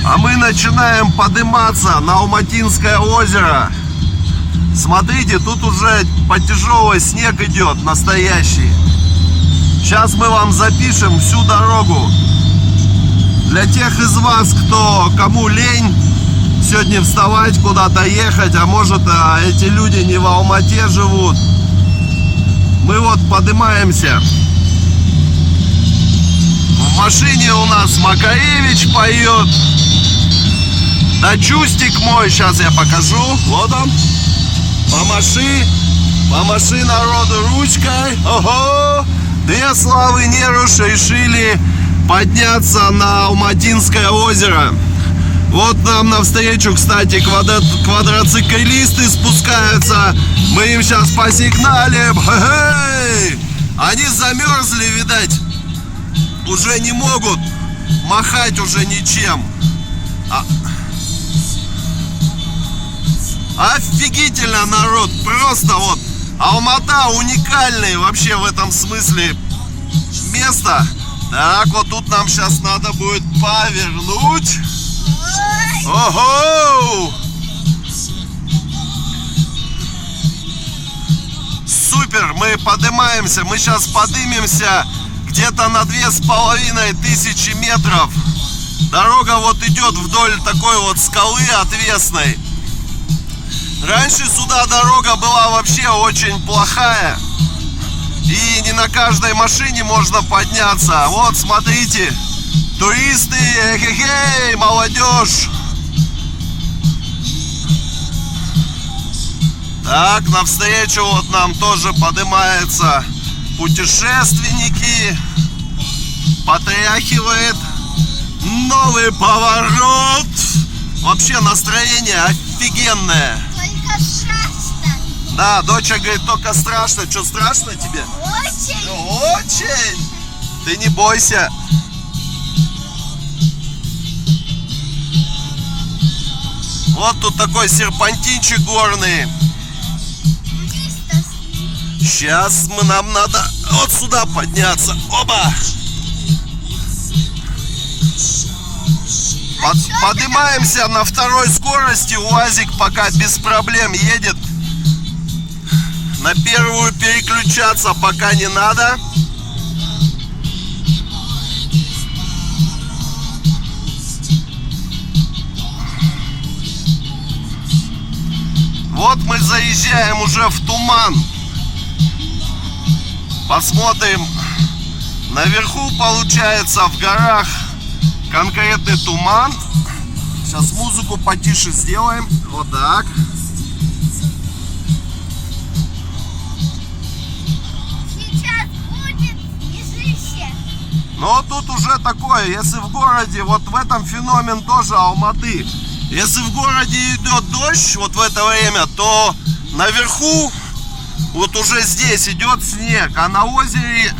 А мы начинаем подниматься на Алматинское озеро. Смотрите, тут уже по тяжелый снег идет, настоящий. Сейчас мы вам запишем всю дорогу. Для тех из вас, кому лень сегодня вставать, куда-то ехать, а может эти люди не в Алмате живут, мы вот поднимаемся. В машине у нас Макаревич поет. Да чустик мой, сейчас я покажу. Вот он. Помаши народу ручкой. Ого! Две славы Неруша решили подняться на Алматинское озеро. Вот нам навстречу, кстати, квадроциклисты спускаются. Мы им сейчас посигналим. Хе-хей! Они замерзли, видать. Уже не могут махать уже ничем. Офигительно, народ. Просто вот Алмата уникальный вообще в этом смысле место. Так, вот тут нам сейчас надо будет повернуть. Ого! Супер, мы поднимаемся. Мы сейчас поднимемся где-то на 2500 метров. Дорога вот идет вдоль такой вот скалы отвесной. Раньше сюда дорога была вообще очень плохая. И не на каждой машине можно подняться. Вот, смотрите. Туристы, хе-хей, молодежь. Так, навстречу вот нам тоже поднимаются путешественники. Потряхивает. Новый поворот. Вообще настроение офигенное. Только страшно. Да, доча говорит, только страшно. Что, страшно тебе? Очень. Очень. Ты не бойся. Вот тут такой серпантинчик горный. Сейчас нам надо вот сюда подняться. Оба! Поднимаемся на второй скорости. УАЗик пока без проблем едет. На первую переключаться пока не надо. Вот мы заезжаем уже в туман. Посмотрим. Наверху получается в горах конкретный туман. Сейчас музыку потише сделаем. Вот так. Сейчас будет ежище. Но тут уже такое, если в городе, вот в этом феномен тоже Алматы. Если в городе идет дождь вот в это время, то наверху вот уже здесь идет снег, а на озере...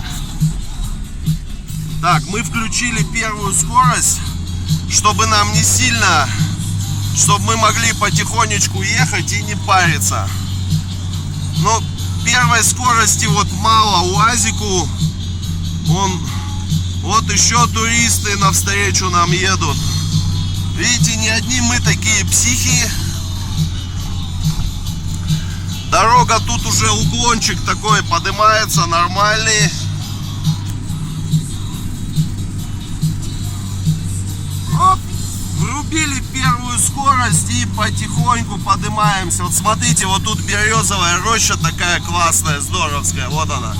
Так, мы включили первую скорость, чтобы нам не сильно, чтобы мы могли потихонечку ехать и не париться. Но первой скорости вот мало УАЗику. Вот еще туристы навстречу нам едут. Видите, не одни мы такие психи. Дорога тут уже уклончик такой поднимается, нормальный. Вот, врубили первую скорость и потихоньку поднимаемся. Вот смотрите, вот тут березовая роща такая классная, здоровская. Вот она.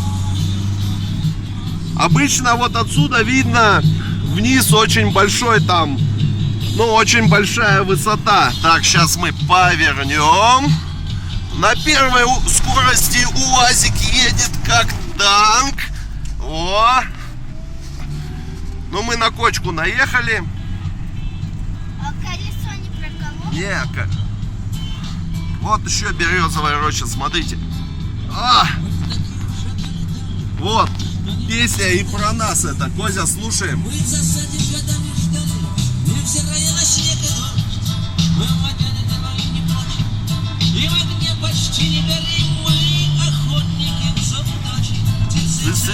Обычно вот отсюда видно вниз очень большой там, очень большая высота. Так, сейчас мы повернем. На первой скорости УАЗик едет как танк. О! Ну мы на кочку наехали. А колесо не прокололо? Не, вот еще березовая роща, смотрите. Вот, песня и про нас это. Козя, слушаем.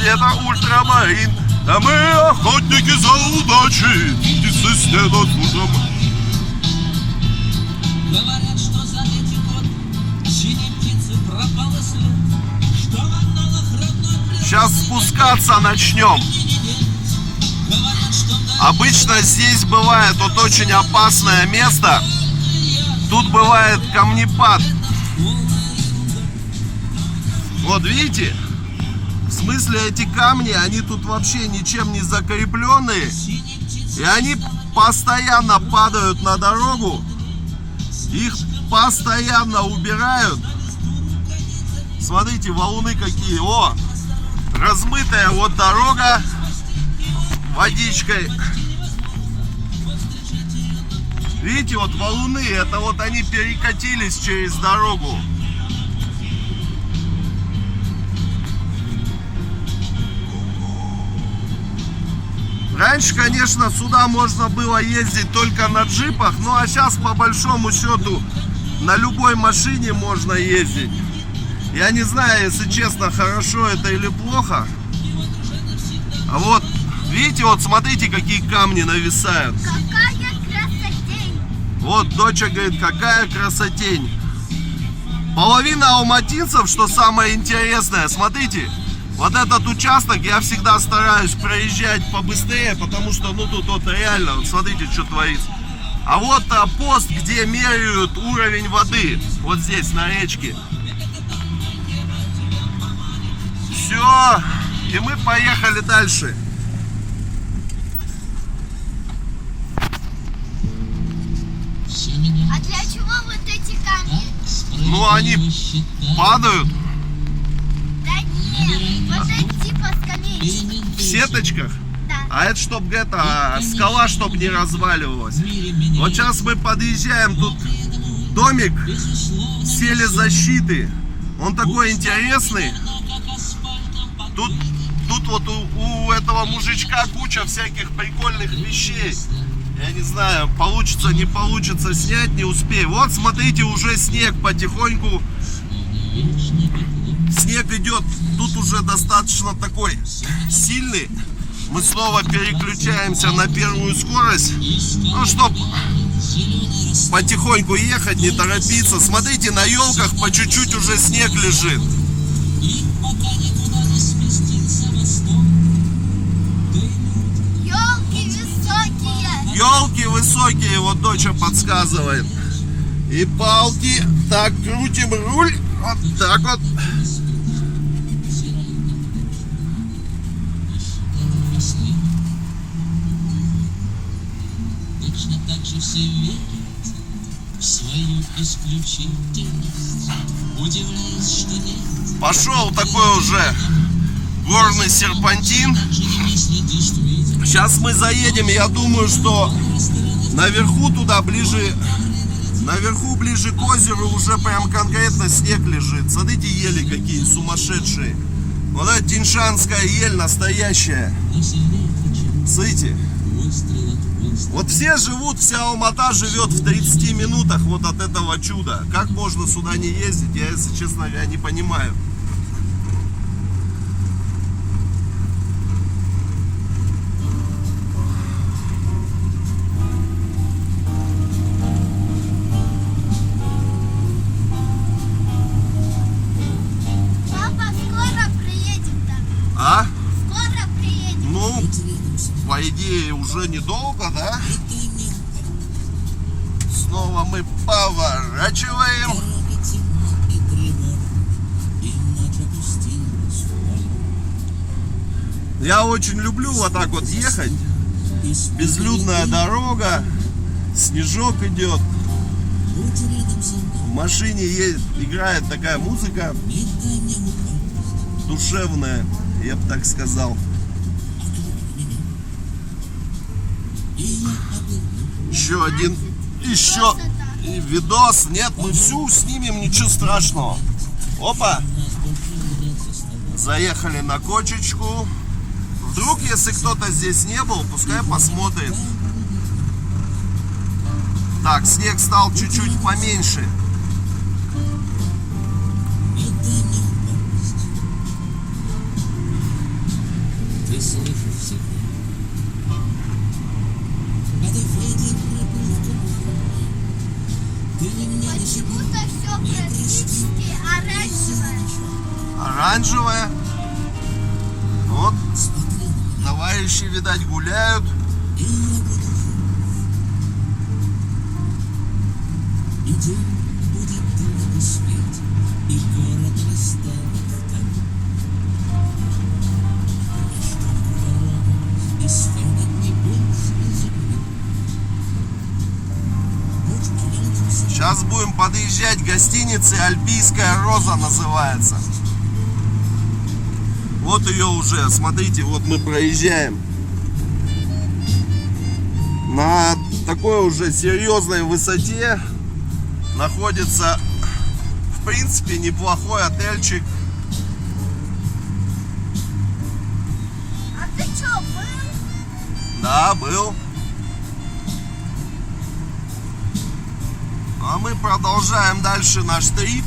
Это ультрамарин, а мы охотники за удачей. И со снега служим. Говорят, что за эти годы синей птицы пропала след. Что в анналах родной природы Сейчас спускаться начнем. говорят, что Обычно здесь бывает вот очень опасное место. Тут бывает камнепад. Вот видите? В смысле, эти камни, они тут вообще ничем не закрепленные. И они постоянно падают на дорогу. Их постоянно убирают. Смотрите, валуны какие. О! Размытая вот дорога водичкой. Видите, вот валуны, это вот они перекатились через дорогу. Раньше, конечно, сюда можно было ездить только на джипах, ну а сейчас по большому счету на любой машине можно ездить. Я не знаю, если честно, хорошо это или плохо. А вот, видите, вот смотрите, какие камни нависают. Какая красотень. Вот доча говорит, какая красотень. Половина алматинцев, что самое интересное, смотрите, вот этот участок я всегда стараюсь проезжать побыстрее, потому что, ну, тут вот реально, вот смотрите, что творится. А вот пост, где меряют уровень воды, вот здесь, на речке. Все, и мы поехали дальше. все меня А для чего вот эти камни? Ну, они падают Да нет, вот эти типа скамеечки. в сеточках. Да. А это чтобы скала, чтобы не разваливалась. Вот сейчас мы подъезжаем, тут домик селезащиты. Он такой интересный. Тут вот у этого мужичка куча всяких прикольных вещей. Я не знаю, получится, не получится снять, не успею. Вот смотрите, уже снег потихоньку. Снег идет, тут уже достаточно такой сильный. Мы снова переключаемся на первую скорость. Ну, чтоб потихоньку ехать, не торопиться. Смотрите, на елках по чуть-чуть уже снег лежит. пока никуда не сместится восток. Елки высокие. Елки высокие, вот доча подсказывает. И палки. Так, крутим руль. Вот так вот. Точно так же все верят в свою исключительность, удивляясь, что нет. Пошел такой уже горный серпантин. Также не мысли действительно. Сейчас мы заедем, я думаю, что наверху туда ближе, наверху ближе к озеру уже прям конкретно снег лежит. Смотрите, ели какие сумасшедшие. Вот эта тиньшанская ель настоящая. Смотрите, вот все живут, вся Алмата живет в 30 минутах вот от этого чуда. Как можно сюда не ездить, я, если честно, я не понимаю. Папа, скоро приедем-то. А? Скоро приедем. Ну, по идее, уже недолго, да? Снова мы поворачиваем. Я очень люблю вот так вот ехать. Безлюдная дорога, снежок идет. В машине играет такая музыка душевная, я бы так сказал. Еще один, еще видос. Нет, мы всю снимем, ничего страшного. Опа! Заехали на кочечку. Вдруг, если кто-то здесь не был, пускай посмотрит. Так, снег стал чуть-чуть поменьше. Ты слышишь себя? Когда ветер пробыл в кровь, Почему-то все практически оранжевое. Оранжевая. Вот товарищи, видать, гуляют. И день будет долго светь, и город растает там. И свет от небес и земли. Будь рядом со Сейчас будем подъезжать к гостинице «Альпийская роза» называется. Вот ее уже, смотрите, вот мы проезжаем. На такой уже серьезной высоте находится, в принципе, неплохой отельчик. А ты что, был? Да, был. А мы продолжаем дальше наш трип.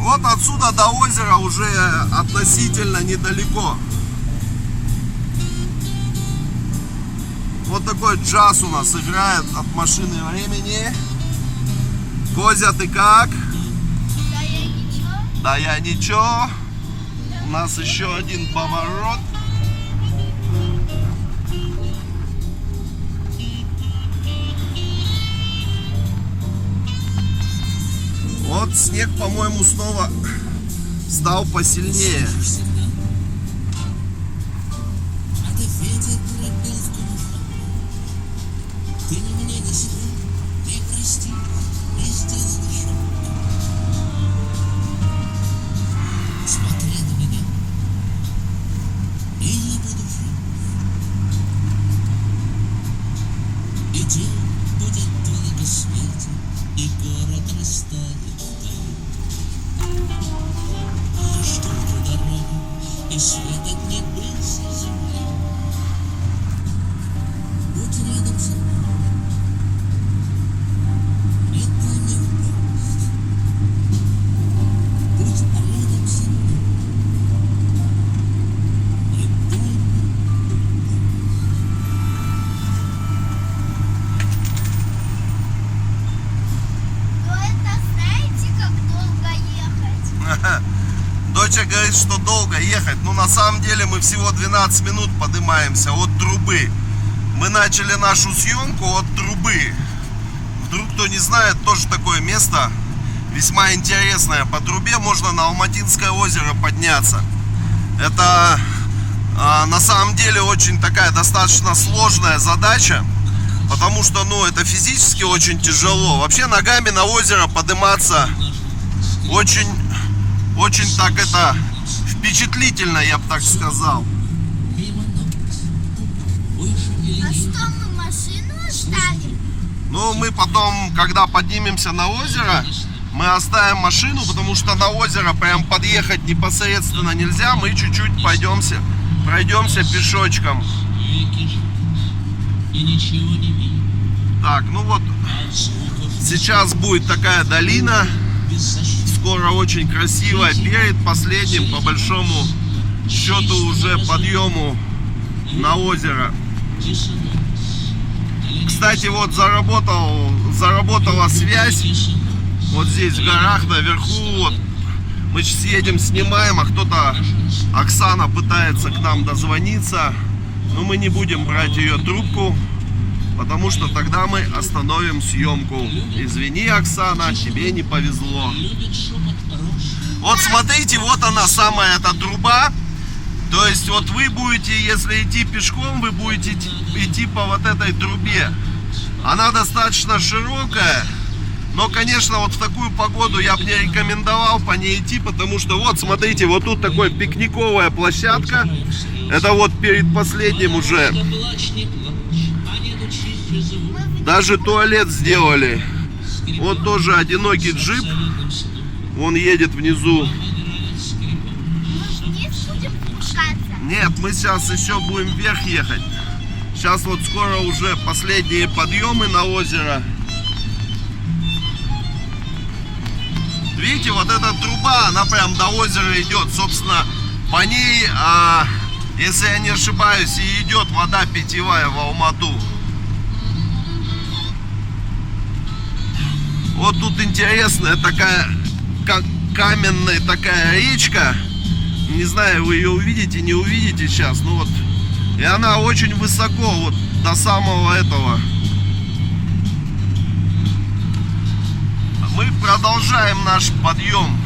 Вот отсюда до озера уже относительно недалеко. Вот такой джаз у нас играет от машины времени. Козя, ты как? Да я ничего. Да я ничего. У нас еще один поворот. Вот снег, по-моему, снова стал посильнее. всегда. А ты ветер пропел в туман. Ты на меня не себя, не прости, не сделай шаг. Смотри на меня, и я буду жив. И день будет долго светить, и город растает вдали. Я жду ту дорогу, и свет от небес и земли. Будь рядом со мной, не дай мне упасть. Будь рядом со мной, не дай мне Но это знаете, как долго ехать? Доча говорит, что долго ехать. Но на самом деле мы всего 12 минут поднимаемся от трубы. Мы начали нашу съемку от трубы. Вдруг кто не знает, тоже такое место весьма интересное. По трубе можно на Алматинское озеро подняться. Это на самом деле очень такая достаточно сложная задача. Потому что, это физически очень тяжело. Вообще ногами на озеро подниматься очень так это впечатлительно, я бы так сказал. мимо нас. Больше или А ниже. что, мы машину оставим? Ну, мы потом, когда поднимемся на озеро, мы оставим машину, потому что на озеро прям подъехать непосредственно нельзя. Мы чуть-чуть пройдемся пешочком. Веки жгут, и ничего не видно. Так, ну вот, От звуков сейчас будет такая долина, беззащитных. скоро очень красивая, перед последним, по большому счету, уже подъему на озеро. Тишина. Кстати, вот заработала связь. Тишина. Вот здесь в горах наверху, вот мы сейчас едем, снимаем, а кто-то, Оксана, пытается к нам дозвониться, но мы не будем брать ее трубку, потому что тогда мы остановим съемку. Извини, Оксана, тебе не повезло. Любит шепот рощ. Вот смотрите, вот она, самая эта труба. То есть вот вы будете, если идти пешком, вы будете идти по вот этой трубе. Она достаточно широкая. Но, конечно, вот в такую погоду я бы не рекомендовал по ней идти, потому что вот, смотрите, вот тут такой пикниковая площадка. Это вот перед последним уже. Да плачь, не плачь, а нету чище звук. Даже туалет сделали. Вот тоже одинокий джип. Абсолютным сном. Он едет внизу. Играет скрипка. Мы вниз будем спускаться. Нет, мы сейчас еще будем вверх ехать. Сейчас вот скоро уже последние подъемы на озеро. Видите, вот эта труба, она прям до озера идет. Собственно, по ней, если я не ошибаюсь, и идет вода питьевая в Алмату. Вот тут интересная такая, каменная такая речка. Не знаю, вы ее увидите, не увидите сейчас. Ну вот. И она очень высоко, вот до самого этого. Мы продолжаем наш подъем.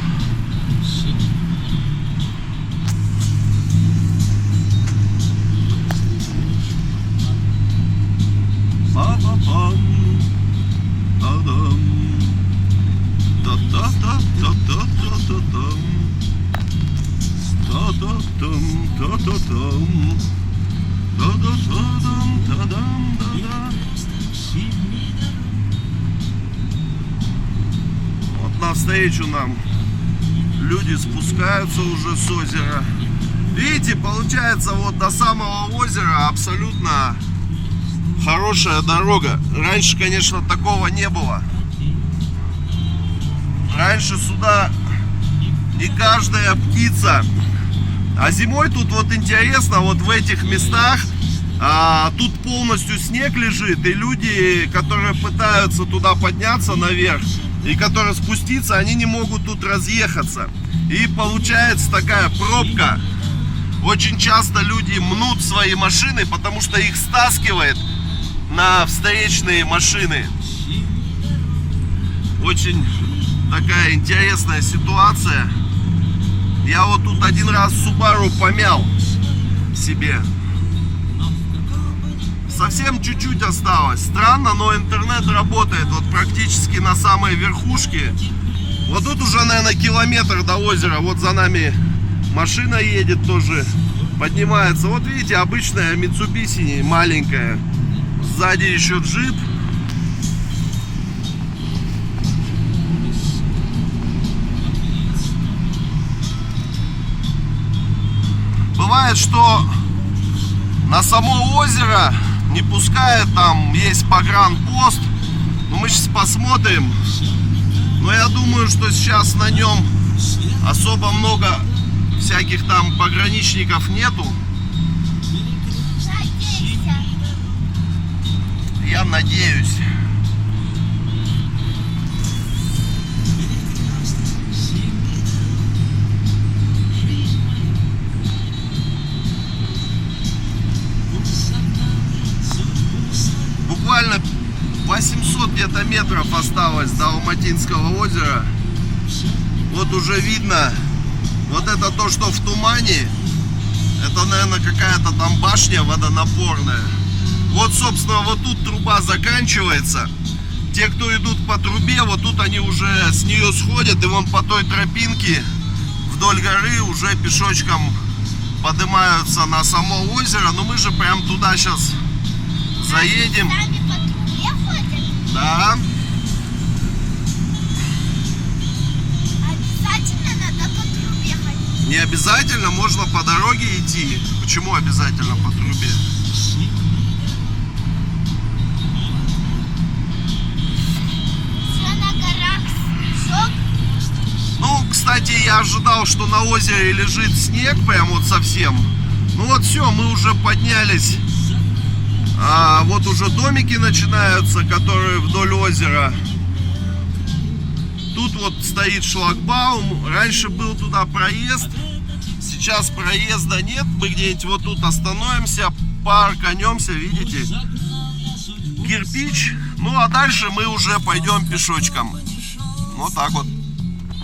Па-па-пам, та-дам, та-та-та-та-та-та-та-там, та-та-там, та-та-там, та-та-та-дам, та-дам-да-да. Вот навстречу нам люди спускаются уже с озера. Видите, получается, вот до самого озера абсолютно хорошая дорога. Раньше, конечно, такого не было. Раньше сюда не каждая птица. А зимой тут вот интересно, вот в этих местах тут полностью снег лежит. И люди, которые пытаются туда подняться наверх и которые спуститься, они не могут тут разъехаться. И получается такая пробка. Очень часто люди мнут свои машины, потому что их стаскивает на встречные машины. Очень такая интересная ситуация. Я вот тут один раз Subaru помял себе. Совсем чуть-чуть осталось. Странно, но интернет работает вот практически на самой верхушке. Вот тут уже, наверное, километр до озера. Вот за нами машина едет тоже. Поднимается. Вот видите, обычная Mitsubishi маленькая. Сзади еще джип. Бывает, что на само озеро не пускает, там есть погранпост. Но мы сейчас посмотрим. Но я думаю, что сейчас на нем особо много всяких там пограничников нету. Я надеюсь. Буквально 800 где-то метров осталось до Алматинского озера. Вот уже видно, вот это то, что в тумане. Это, наверное, какая-то там башня водонапорная. Вот, собственно, вот тут труба заканчивается. Те, кто идут по трубе, вот тут они уже с нее сходят. И вон по той тропинке вдоль горы уже пешочком поднимаются на само озеро. Но мы же прям туда сейчас заедем. Сами по трубе ходят? Да. Обязательно надо по трубе ходить? Не обязательно, можно по дороге идти. Почему обязательно по трубе? Все на горах снежок. Ну, кстати, я ожидал, что на озере лежит снег, прям вот совсем. Ну вот все, мы уже поднялись. Вот уже домики начинаются, которые вдоль озера. Тут вот стоит шлагбаум. Раньше был туда проезд. Сейчас проезда нет. Мы где-нибудь вот тут остановимся, парканемся, видите? Кирпич. Ну а дальше мы уже пойдем пешочком. Вот так вот.